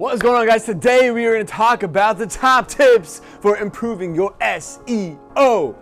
What is going on, guys? Today we are going to talk about the top tips for improving your SEO.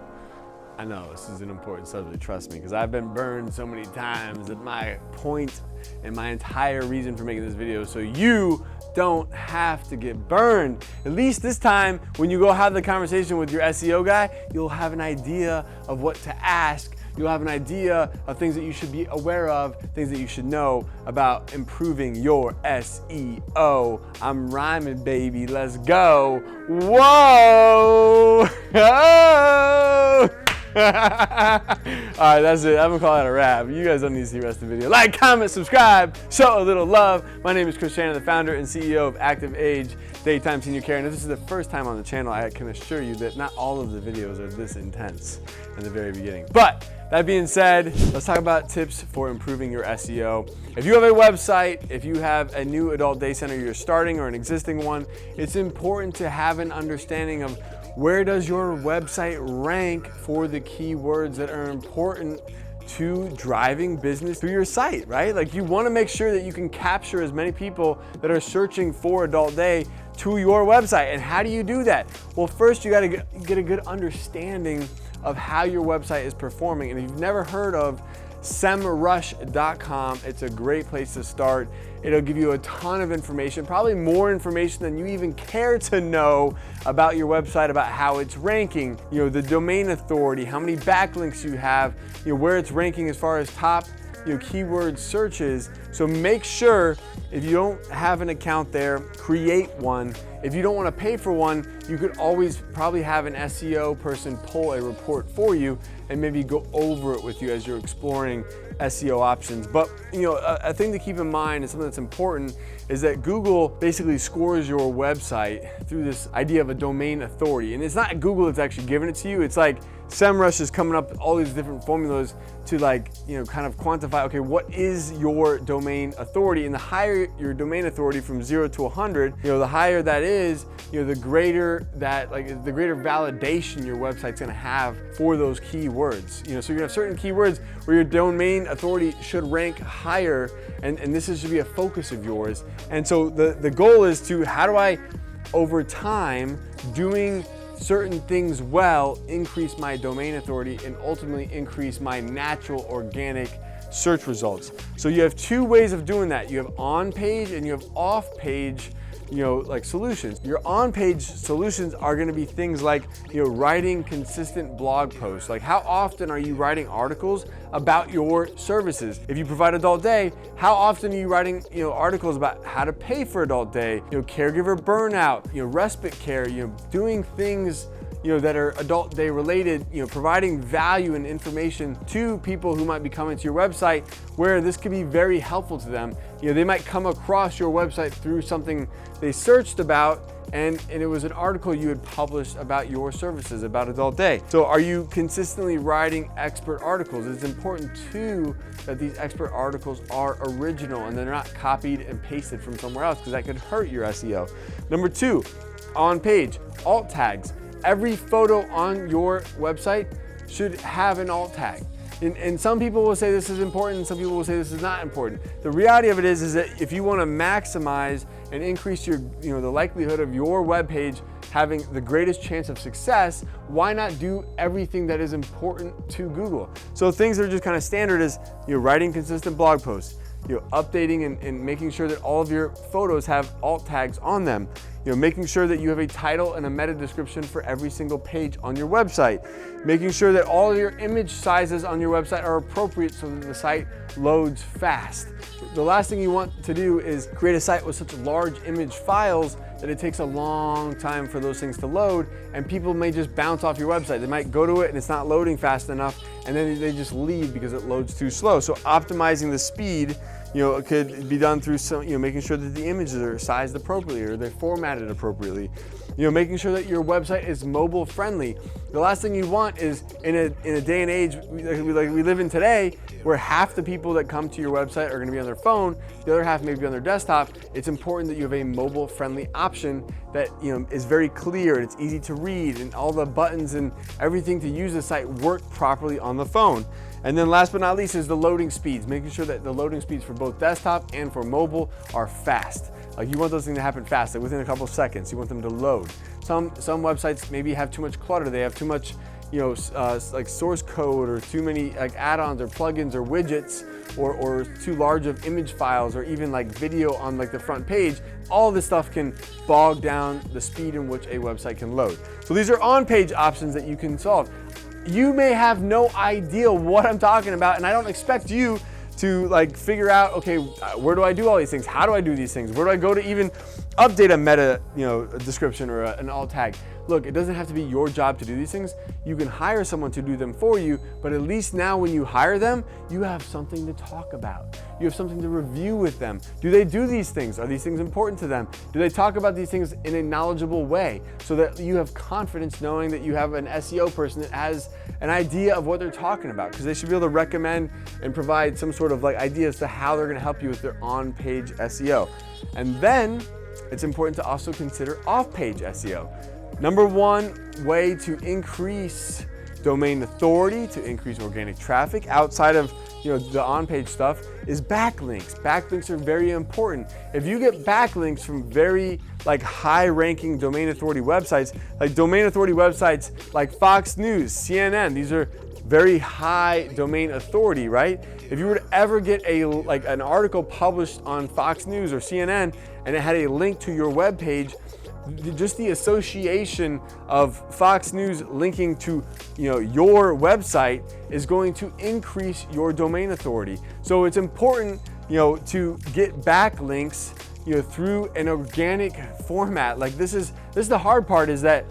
I know this is an important subject, trust me, because I've been burned so many times at my point and my entire reason for making this video, so you don't have to get burned. At least this time, when you go have the conversation with your SEO guy, you'll have an idea of what to ask. You'll have an idea of things that you should be aware of, things that you should know about improving your SEO. I'm rhyming, baby. Let's go. Whoa! Oh! All right, that's it. I'm gonna call that a wrap. You guys don't need to see the rest of the video. Like, comment, subscribe, show a little love. My name is Kris, the founder and CEO of ActivAge Daytime Senior Care. And if this is the first time on the channel, I can assure you that not all of the videos are this intense in the very beginning. But that being said, let's talk about tips for improving your SEO. If you have a website, if you have a new adult day center you're starting or an existing one, it's important to have an understanding of where does your website rank for the keywords that are important to driving business through your site, right? Like, you want to make sure that you can capture as many people that are searching for adult day to your website. And how do you do that? Well, first you got to get a good understanding of how your website is performing. And if you've never heard of semrush.com, it's a great place to start. It'll give you a ton of information, probably more information than you even care to know about your website, about how it's ranking, the domain authority, how many backlinks you have, where it's ranking as far as top keyword searches. So make sure, if you don't have an account there, create one. If you don't want to pay for one, you could always probably have an SEO person pull a report for you and maybe go over it with you as you're exploring SEO options. But a thing to keep in mind, and something that's important, is that Google basically scores your website through this idea of a domain authority. And it's not Google that's actually giving it to you. It's like SEMrush is coming up with all these different formulas to kind of quantify, okay, what is your domain authority? And the higher your domain authority from 0 to 100, the higher that is, the greater that, the greater validation your website's gonna have for those keywords. So you're gonna have certain keywords where your domain authority should rank higher, and this should be a focus of yours. And so the goal is to, how do I, over time, doing certain things well, increase my domain authority and ultimately increase my natural organic search results. So you have two ways of doing that. You have on-page and you have off-page solutions. Your on-page solutions are going to be things like, writing consistent blog posts. Like, how often are you writing articles about your services? If you provide adult day, how often are you writing, articles about how to pay for adult day, caregiver burnout, respite care, doing things that are adult day related, providing value and information to people who might be coming to your website, where this could be very helpful to them. They might come across your website through something they searched about, and it was an article you had published about your services, about adult day. So are you consistently writing expert articles? It's important too that these expert articles are original and they're not copied and pasted from somewhere else, because that could hurt your SEO. Number two, on page, alt tags. Every photo on your website should have an alt tag. And some people will say this is important, and some people will say this is not important. The reality of it is that if you want to maximize and increase your, the likelihood of your web page having the greatest chance of success, why not do everything that is important to Google? So things that are just kind of standard is, writing consistent blog posts, updating and making sure that all of your photos have alt tags on them, making sure that you have a title and a meta description for every single page on your website, making sure that all of your image sizes on your website are appropriate so that the site loads fast. The last thing you want to do is create a site with such large image files that it takes a long time for those things to load, and people may just bounce off your website. They might go to it and it's not loading fast enough, and then they just leave because it loads too slow. So optimizing the speed, it could be done through some, making sure that the images are sized appropriately or they're formatted appropriately. Making sure that your website is mobile friendly. The last thing you want is, in a day and age like we live in today, where half the people that come to your website are going to be on their phone, the other half may be on their desktop. It's important that you have a mobile friendly option that is very clear and it's easy to read, and all the buttons and everything to use the site work properly on the phone. And then last but not least is the loading speeds, making sure that the loading speeds for both desktop and for mobile are fast. Like you want those things to happen fast, like within a couple seconds. You want them to load. Some websites maybe have too much clutter. They have too much, like source code, or too many like add-ons or plugins or widgets, or too large of image files, or even like video on like the front page. All this stuff can bog down the speed in which a website can load. So these are on-page options that you can solve. You may have no idea what I'm talking about, and I don't expect you to like figure out, okay, where do I do all these things? How do I do these things? Where do I go to even update a meta, description or an alt tag? Look, it doesn't have to be your job to do these things. You can hire someone to do them for you, but at least now when you hire them, you have something to talk about. You have something to review with them. Do they do these things? Are these things important to them? Do they talk about these things in a knowledgeable way so that you have confidence knowing that you have an SEO person that has an idea of what they're talking about? Because they should be able to recommend and provide some sort of like idea as to how they're gonna help you with their on-page SEO. And then it's important to also consider off-page SEO. Number one way to increase domain authority, to increase organic traffic outside of the on-page stuff, is backlinks. Backlinks are very important. If you get backlinks from very like high-ranking domain authority websites, like Fox News, CNN, these are very high domain authority, right? If you were to ever get an article published on Fox News or CNN and it had a link to your web page, just the association of Fox News linking to your website is going to increase your domain authority. So it's important to get backlinks through an organic format. Like this is the hard part, is that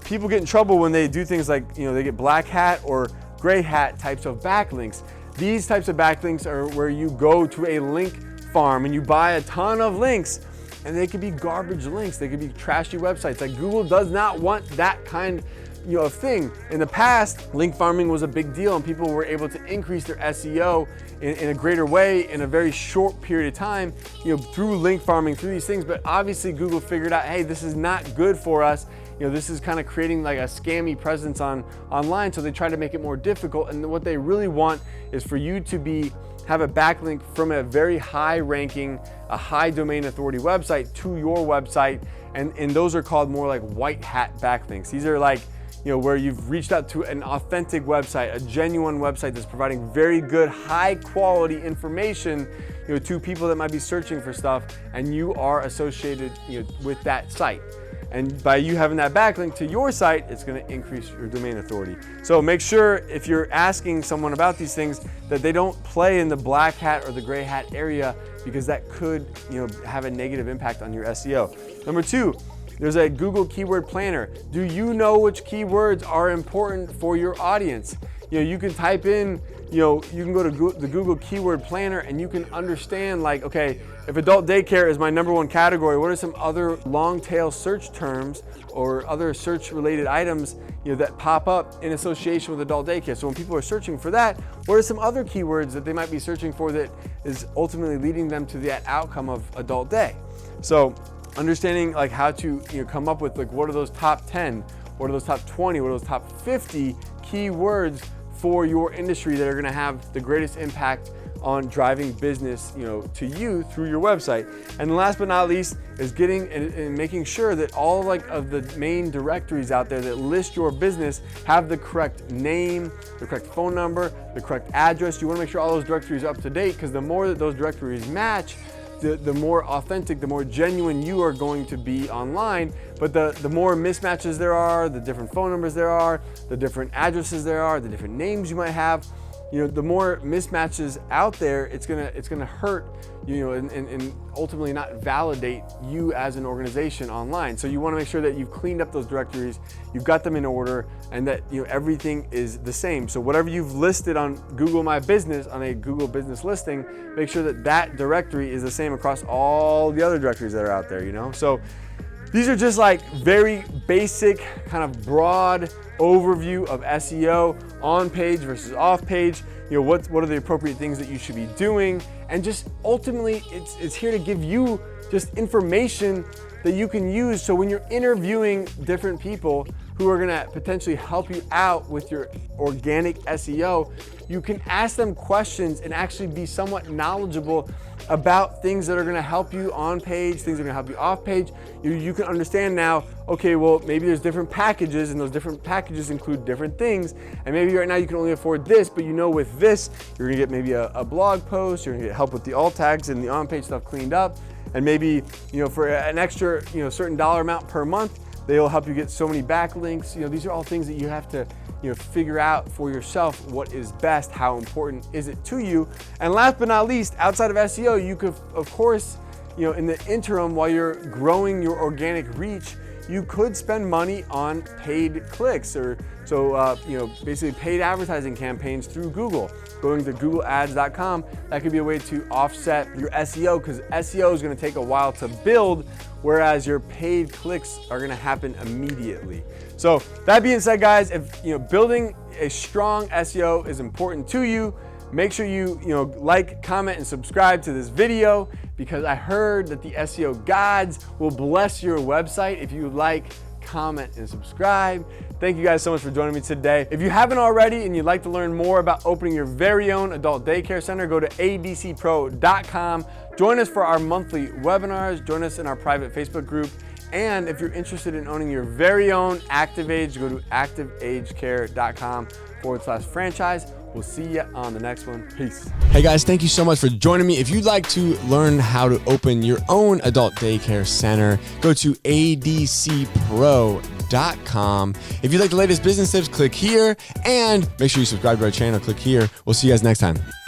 people get in trouble when they do things like they get black hat or gray hat types of backlinks. These types of backlinks are where you go to a link farm and you buy a ton of links. And they could be garbage links. They could be trashy websites. Like Google does not want that kind of thing. In the past, link farming was a big deal and people were able to increase their SEO in a greater way in a very short period of time, through link farming, through these things. But obviously Google figured out, hey, this is not good for us. This is kind of creating like a scammy presence online. So they try to make it more difficult. And what they really want is for you to have a backlink from a very high ranking, a high domain authority website to your website. And those are called more like white hat backlinks. These are like, where you've reached out to an authentic website, a genuine website that's providing very good, high quality information, to people that might be searching for stuff, and you are associated, with that site. And by you having that backlink to your site, it's going to increase your domain authority. So make sure if you're asking someone about these things that they don't play in the black hat or the gray hat area, because that could have a negative impact on your SEO. Number two, there's a Google Keyword Planner. Do you know which keywords are important for your audience? You can type in, you can go to the Google Keyword Planner and you can understand, like, okay, if adult daycare is my number one category, what are some other long tail search terms or other search related items that pop up in association with adult daycare? So when people are searching for that, what are some other keywords that they might be searching for that is ultimately leading them to that outcome of adult day? So understanding like how to come up with like what are those top 10, what are those top 20, what are those top 50 keywords for your industry that are going to have the greatest impact on driving business, to you through your website. And last but not least is getting and making sure that all like of the main directories out there that list your business have the correct name, the correct phone number, the correct address. You want to make sure all those directories are up to date, because the more that those directories match, the more authentic, the more genuine you are going to be online. But the more mismatches there are, the different phone numbers there are, the different addresses there are, the different names you might have, the more mismatches out there, it's gonna hurt, and ultimately not validate you as an organization online. So you want to make sure that you've cleaned up those directories, you've got them in order, and that everything is the same. So whatever you've listed on Google My Business, on a Google Business listing, make sure that that directory is the same across all the other directories that are out there. So these are just like very basic, kind of broad overview of SEO, on page versus off page. What are the appropriate things that you should be doing, and just ultimately it's here to give you just information that you can use. So when you're interviewing different people who are gonna potentially help you out with your organic SEO, you can ask them questions and actually be somewhat knowledgeable about things that are gonna help you on page, things that are gonna help you off page. You can understand now, okay, well, maybe there's different packages and those different packages include different things. And maybe right now you can only afford this, but you know with this, you're gonna get maybe a blog post, you're gonna get help with the alt tags and the on-page stuff cleaned up. And maybe, for an extra, certain dollar amount per month, they'll help you get so many backlinks. These are all things that you have to, figure out for yourself what is best, how important is it to you. And last but not least, outside of SEO, you could, of course, in the interim while you're growing your organic reach, you could spend money on paid clicks or basically paid advertising campaigns through Google. Going to googleads.com, that could be a way to offset your SEO because SEO is going to take a while to build, whereas your paid clicks are going to happen immediately. So that being said, guys, if building a strong SEO is important to you, make sure you like, comment, and subscribe to this video because I heard that the SEO gods will bless your website if you like, comment, and subscribe. Thank you guys so much for joining me today. If you haven't already and you'd like to learn more about opening your very own adult daycare center, go to adcpro.com. Join us for our monthly webinars. Join us in our private Facebook group. And if you're interested in owning your very own ActivAge, go to activagecare.com/franchise. We'll see you on the next one. Peace. Hey guys, thank you so much for joining me. If you'd like to learn how to open your own adult daycare center, go to adcpro.com. If you'd like the latest business tips, click here. And make sure you subscribe to our channel. Click here. We'll see you guys next time.